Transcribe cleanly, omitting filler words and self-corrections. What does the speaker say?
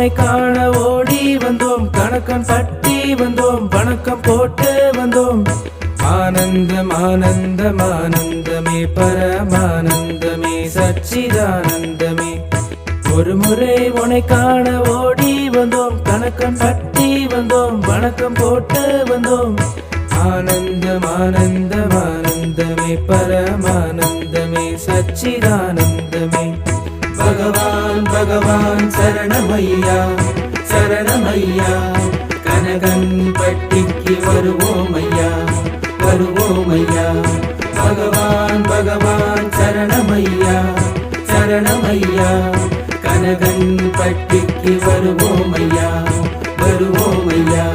உன்னை காண ஓடி வந்தோம், கணக்கன் பட்டி வந்தோம், வணக்கம் போட்டு வந்தோம். ஆனந்தம் ஆனந்தம் ஆனந்தமே, பரமானந்தமே, சச்சிதானந்தமே. ஒரு முறை உன்னை காண ஓடி வந்தோம், கணக்கன் பட்டி வந்தோம், வணக்கம் போட்டு வந்தோம். ஆனந்தம் ஆனந்தம் ஆனந்தமே, பரமானந்தமே, சச்சிதானந்தமே. பகவான் பகவான் சரணமையா சரணமையா, கனகன் பட்டிக்கு வருவோம் ஐயா வருவோம் ஐயா. பகவான் பகவான் சரணமையா சரணமையா, கனகன் பட்டிக்கு வருவோம் ஐயா வருவோம் ஐயா.